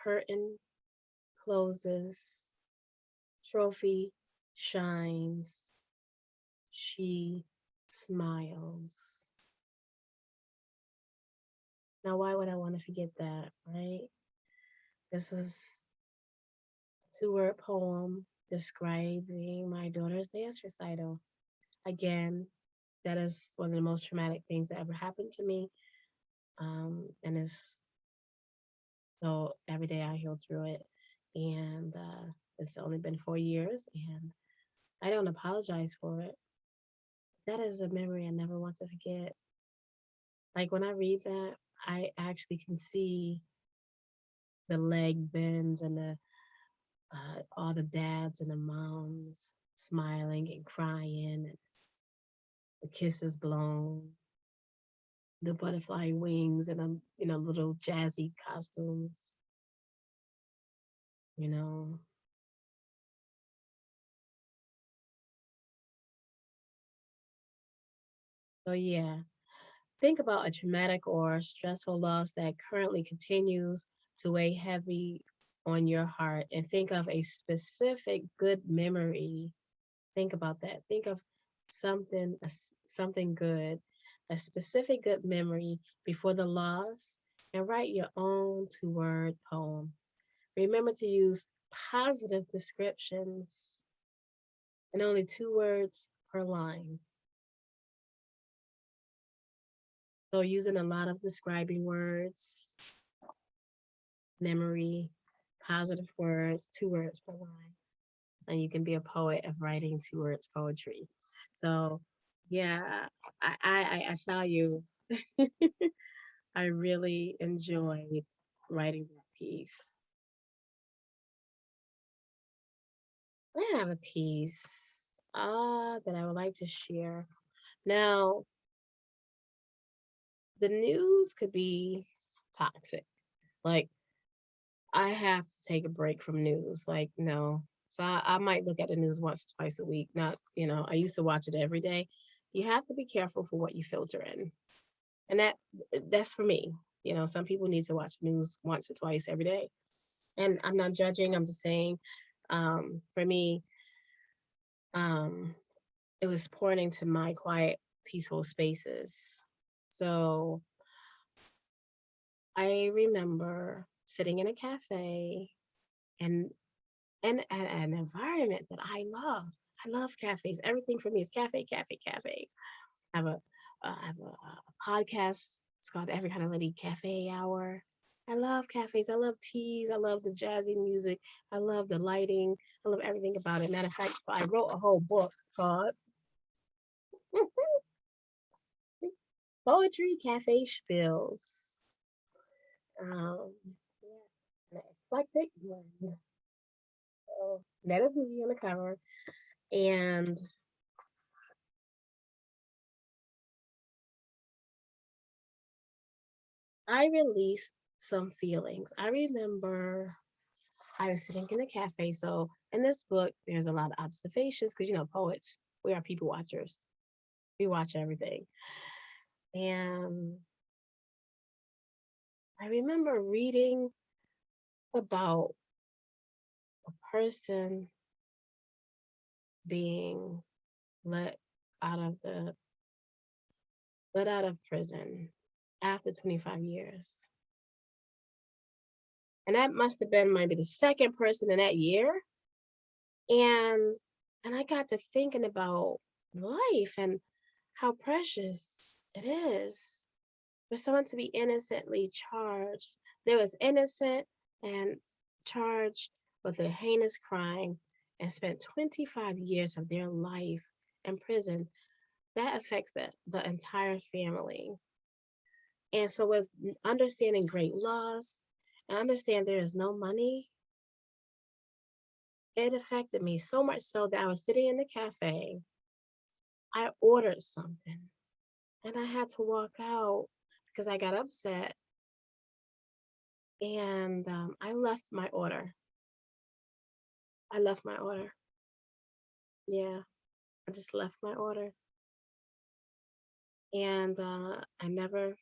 [SPEAKER 1] curtain closes, trophy shines, she smiles. Now, why would I want to forget that, right? This was a 2-word poem describing my daughter's dance recital. Again, that is one of the most traumatic things that ever happened to me. And it's so every day I heal through it. And it's only been 4 years, and I don't apologize for it. That is a memory I never want to forget. Like when I read that, I actually can see the leg bends and the all the dads and the moms smiling and crying, and the kisses blown, the butterfly wings, and little jazzy costumes. You know, so yeah, think about a traumatic or stressful loss that currently continues to weigh heavy on your heart, and think of a specific good memory. Think about that. Think of something good, a specific good memory before the loss, and write your own 2-word poem. Remember to use positive descriptions and only 2 words per line. So using a lot of describing words, memory, positive words, 2 words per line. And you can be a poet of writing 2 words poetry. So yeah, I tell you, I really enjoyed writing that piece. I have a piece that I would like to share. Now, the news could be toxic. Like, I have to take a break from news. Like, no. So I might look at the news once, twice a week. Not, I used to watch it every day. You have to be careful for what you filter in. And that's for me. Some people need to watch news once or twice every day. And I'm not judging, I'm just saying, for me, um, it was pouring into my quiet, peaceful spaces. So I remember sitting in a cafe and at an environment that I love. I love cafes. Everything for me is cafe, cafe, cafe. I have a podcast. It's called Every Kind of Lady Cafe Hour. I love cafes. I love teas. I love the jazzy music. I love the lighting. I love everything about it. Matter of fact, so I wrote a whole book called Poetry Cafe Spills. Yeah, an eclectic blend. So that is me on the cover. And I released some feelings. I remember I was sitting in a cafe. So in this book, there's a lot of observations because, poets, we are people watchers. We watch everything. And I remember reading about a person being let out of the let out of prison after 25 years. And that must have been maybe the second person in that year. And and I got to thinking about life and how precious it is for someone to be innocently charged. They was innocent and charged with a heinous crime and spent 25 years of their life in prison. That affects the entire family. And so with understanding great loss and understand there is no money, it affected me so much so that I was sitting in the cafe. I ordered something and I had to walk out because I got upset and I left my order. I left my order. Yeah, I just left my order. And I never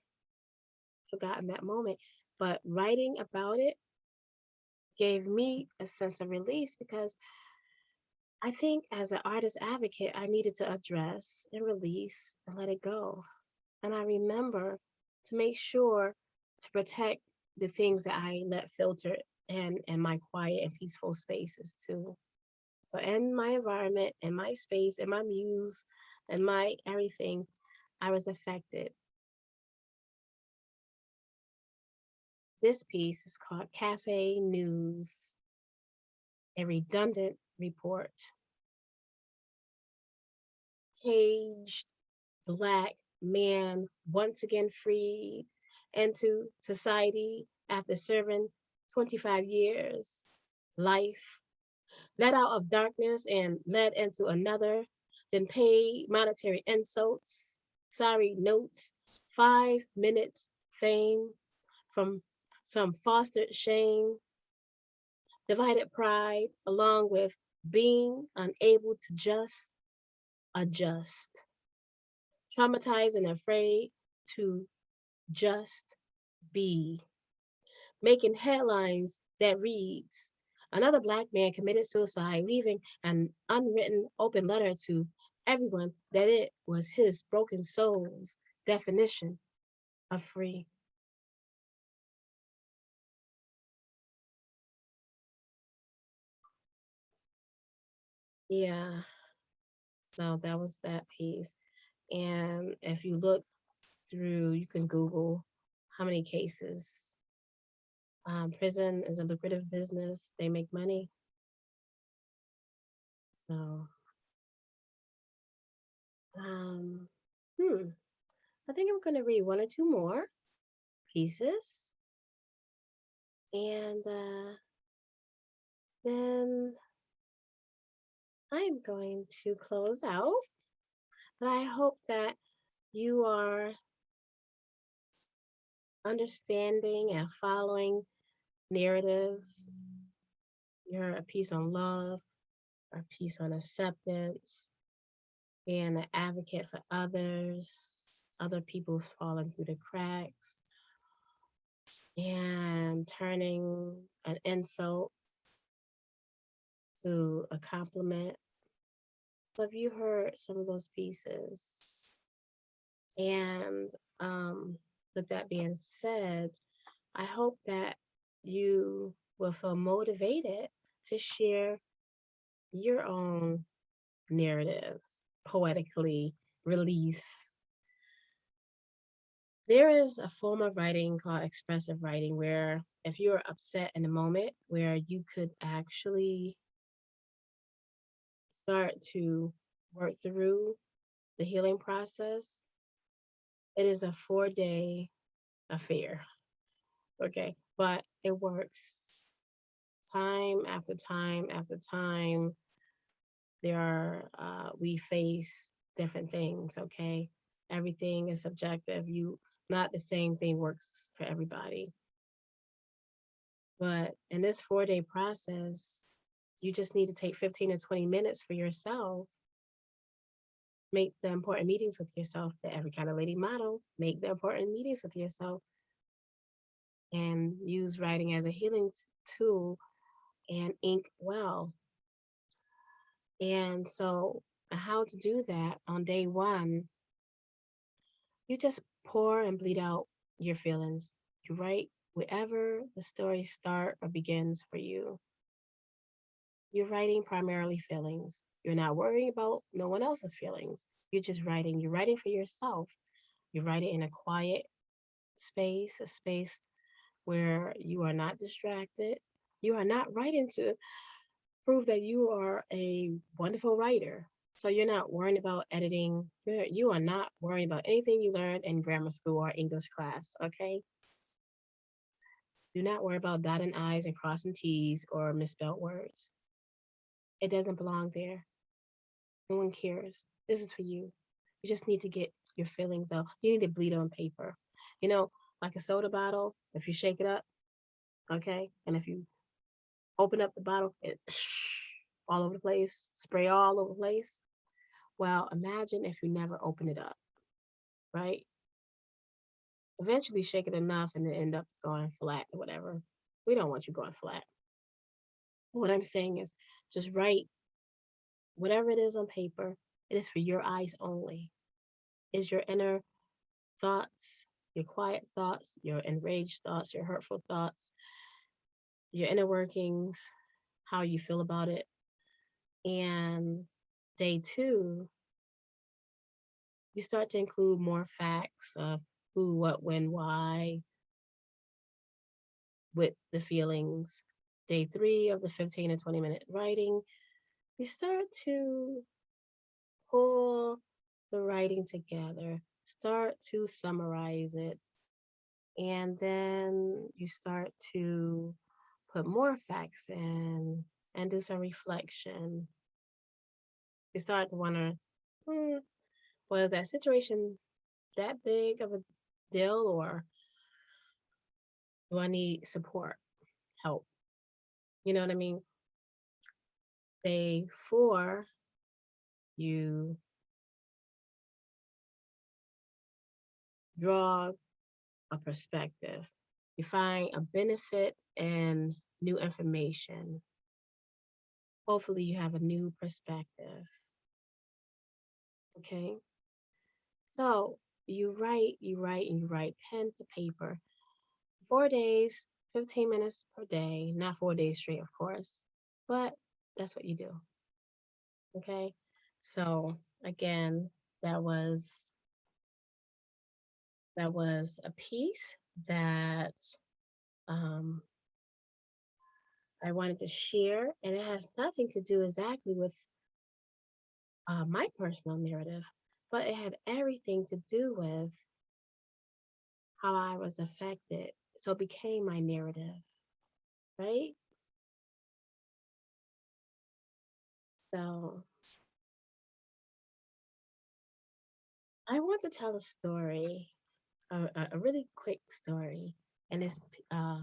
[SPEAKER 1] forgotten that moment. But writing about it gave me a sense of release because I think as an artist advocate, I needed to address and release and let it go. And I remember to make sure to protect the things that I let filter in my quiet and peaceful spaces too. So in my environment, in my space, in my muse, and my everything, I was affected. This piece is called Cafe News, a redundant report. Caged Black man once again freed into society after serving 25 years life, let out of darkness and led into another, then paid monetary insults, sorry notes, 5 minutes fame from some fostered shame, divided pride, along with being unable to just adjust, traumatized and afraid to just be, making headlines that reads, another Black man committed suicide, leaving an unwritten open letter to everyone that it was his broken soul's definition of free. Yeah, so that was that piece. And if you look through, you can Google how many cases. Prison is a lucrative business. They make money. So, um, hmm, I think I'm going to read one or two more pieces. And then I'm going to close out. But I hope that you are understanding and following narratives. You're a piece on love, a piece on acceptance, being an advocate for others, other people falling through the cracks, and turning an insult to a compliment. So if you heard some of those pieces, and with that being said, I hope that you will feel motivated to share your own narratives, poetically release There is a form of writing called expressive writing where if you're upset in a moment, where you could actually start to work through the healing process. It is a 4-day affair, okay? But it works time after time after time. We face different things, okay? Everything is subjective. Not the same thing works for everybody. But in this 4-day process, you just need to take 15 to 20 minutes for yourself. Make the important meetings with yourself, the every kind of lady model. Make the important meetings with yourself and use writing as a healing tool and ink well. And so, how to do that on day one, you just pour and bleed out your feelings. You write wherever the story starts or begins for you. You're writing primarily feelings. You're not worrying about no one else's feelings. You're just writing. You're writing for yourself. You write it in a quiet space, a space where you are not distracted. You are not writing to prove that you are a wonderful writer. So you're not worrying about editing. You are not worrying about anything you learned in grammar school or English class, okay? Do not worry about dotting I's and crossing T's or misspelled words. It doesn't belong there. No one cares. This is for you. You just need to get your feelings out. You need to bleed on paper. You know, like a soda bottle, if you shake it up, okay? And if you open up the bottle, it all over the place, spray all over the place. Well, imagine if you never open it up, right? Eventually shake it enough and it end up going flat or whatever. We don't want you going flat. What I'm saying is just write whatever it is on paper. It is for your eyes only. Is your inner thoughts, your quiet thoughts, your enraged thoughts, your hurtful thoughts, your inner workings, how you feel about it. And day two, you start to include more facts of who, what, when, why with the feelings. Day three of the 15 to 20-minute writing, you start to pull the writing together, start to summarize it, and then you start to put more facts in and do some reflection. You start to wonder, was that situation that big of a deal, or do I need support, help? You know what I mean? Day four, you draw a perspective. You find a benefit in new information. Hopefully, you have a new perspective. Okay. So you write, and you write pen to paper. 4 days, 15 minutes per day, not 4 days straight, of course, but that's what you do. Okay. So again, that was a piece that um, I wanted to share, and it has nothing to do exactly with my personal narrative, but it had everything to do with how I was affected. So it became my narrative, right? So I want to tell a story, a really quick story, and uh,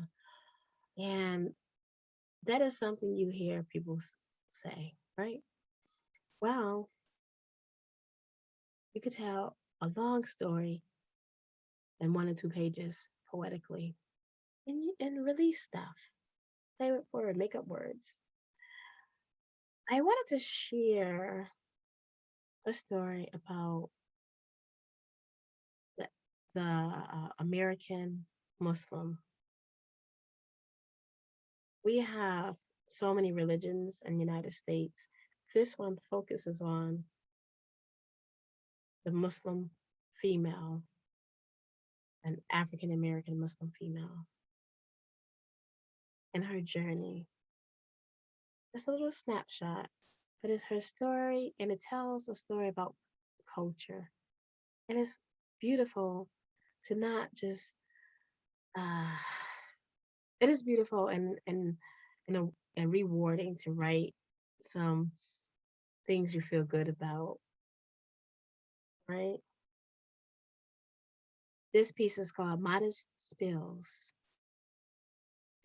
[SPEAKER 1] and that is something you hear people say, right? Well, you could tell a long story in 1 or 2 pages poetically, and release stuff, favorite word, make up words. I wanted to share a story about the, the American Muslim. We have so many religions in the United States. This one focuses on the Muslim female. an African American Muslim female, and her journey. It's a little snapshot, but it's her story, and it tells a story about culture. And it's beautiful to not just, uh, it is beautiful and rewarding to write some things you feel good about, right? This piece is called Modest Spills.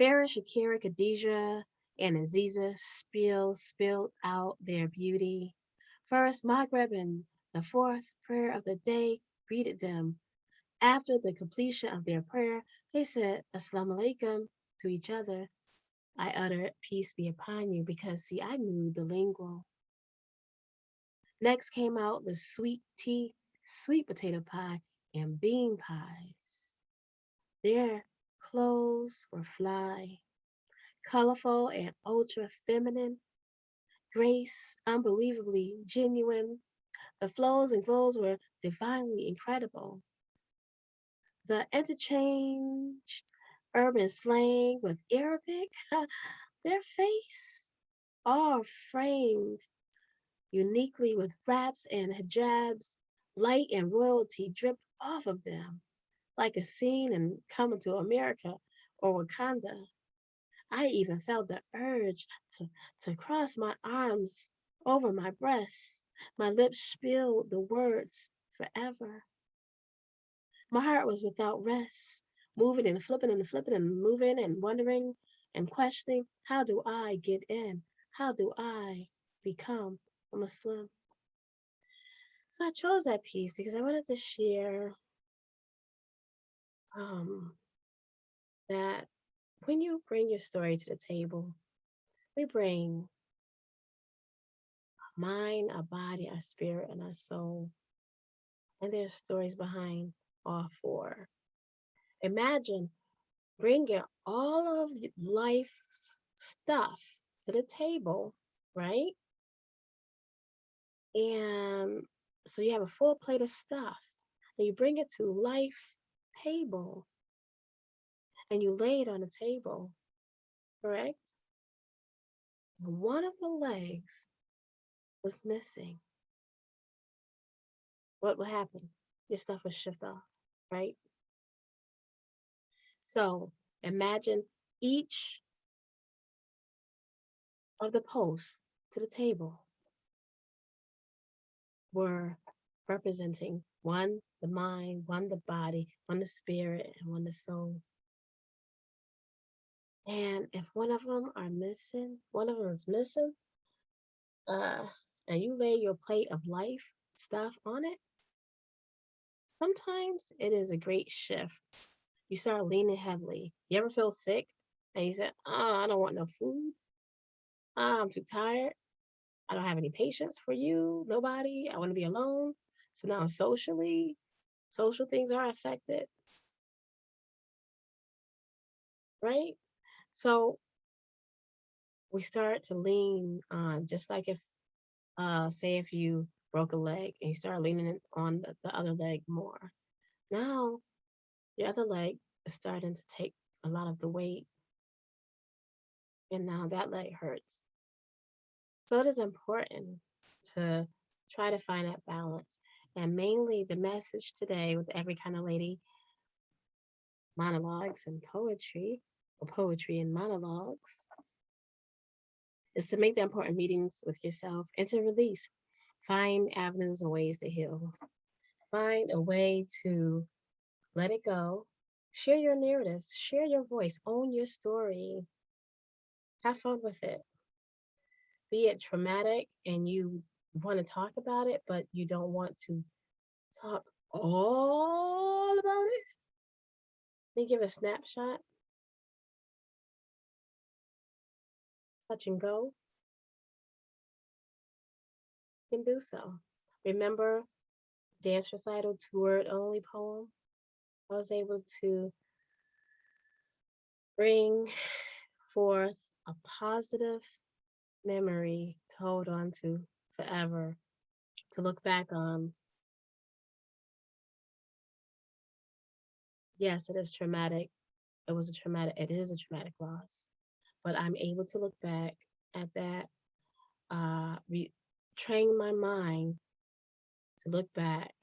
[SPEAKER 1] Farah, Shakira, Khadijah, and Aziza spilled out their beauty. First, Maghreb and the fourth prayer of the day greeted them. After the completion of their prayer, they said Assalamu alaikum to each other. I uttered peace be upon you because, see, I knew the lingual. Next came out the sweet tea, sweet potato pie, and bean pies. Their clothes were fly, colorful and ultra feminine, grace unbelievably genuine. The flows and glows were divinely incredible. The interchanged urban slang with Arabic, their face, all framed uniquely with wraps and hijabs, light and royalty dripped off of them like a scene in Coming to America or Wakanda. I even felt the urge to cross my arms over my breasts. My lips spilled the words forever. My heart was without rest, moving and flipping and moving and wondering and questioning, how do I get in? How do I become a Muslim? So I chose that piece because I wanted to share um, that when you bring your story to the table, we bring a mind, our body, our spirit, and our soul. And there's stories behind all four. Imagine bringing all of life's stuff to the table, right? And so you have a full plate of stuff, and you bring it to life's table, and you lay it on the table, correct? One of the legs was missing. What would happen? Your stuff would shift off, right? So imagine each of the posts to the table were representing one the mind, one the body, one the spirit, and one the soul. And if one of them is missing, uh, and you lay your plate of life stuff on it, sometimes it is a great shift. You start leaning heavily. You ever feel sick and you say, "Oh, I don't want no food. I'm too tired. I don't have any patience for you, nobody. I want to be alone." So now social things are affected, right? So we start to lean on, just like if, say, if you broke a leg and you start leaning on the other leg more. Now your other leg is starting to take a lot of the weight, and now that leg hurts. So it is important to try to find that balance. And mainly the message today with every kind of lady monologues and poetry, or poetry and monologues, is to make the important meetings with yourself and to release. Find avenues and ways to heal. Find a way to let it go. Share your narratives, share your voice, own your story. Have fun with it. Be it traumatic and you want to talk about it, but you don't want to talk all about it. Then give a snapshot, touch and go, you can do so. Remember, dance recital, 2 word only poem. I was able to bring forth a positive memory to hold on to forever, to look back on Yes, it is traumatic. It is a traumatic loss. But I'm able to look back at that, train my mind to look back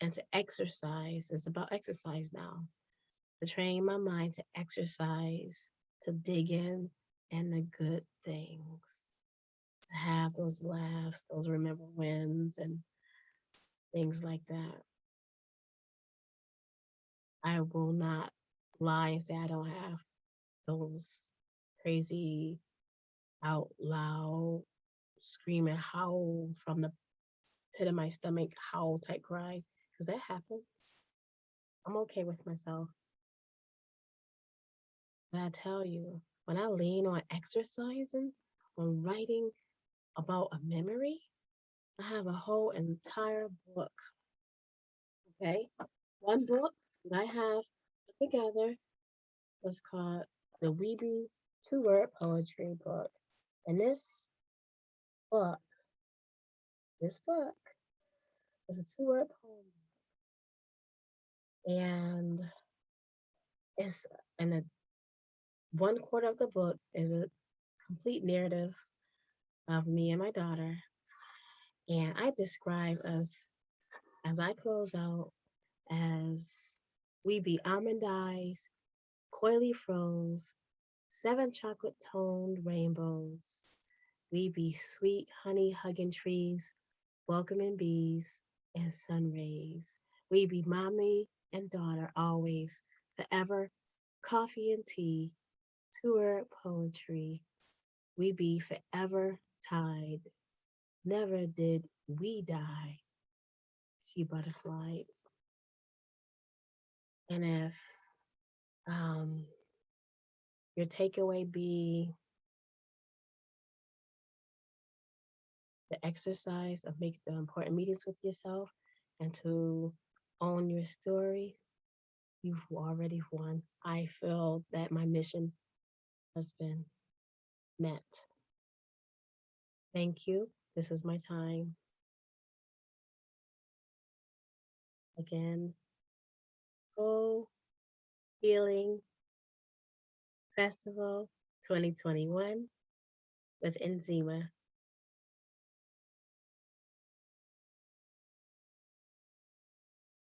[SPEAKER 1] and to exercise. It's about exercise now. To train my mind to exercise, to dig in and the good things, to have those laughs, those remember wins, and things like that. I will not lie and say I don't have those crazy, out loud, screaming, howl from the pit of my stomach, howl type cries, because that happened. I'm okay with myself. But I tell you, when I lean on exercising, on writing about a memory, I have a whole entire book. Okay. One book that I have put together was called the Weebly Two-Word Poetry Book. And book, this book is a two-word poem. And it's in a one quarter of the book is a complete narrative of me and my daughter. And I describe us as I close out as we be almond eyes, coily froze, seven chocolate toned rainbows. We be sweet honey hugging trees, welcoming bees and sun rays. We be mommy and daughter always, forever, coffee and tea, tour poetry. We be forever tied. Never did we die, she butterflied. And if um, your takeaway be the exercise of making the important meetings with yourself and to own your story, you've already won. I feel that my mission has been met. Thank you. This is my time. Again, Go Healing Festival 2021 with Enzima.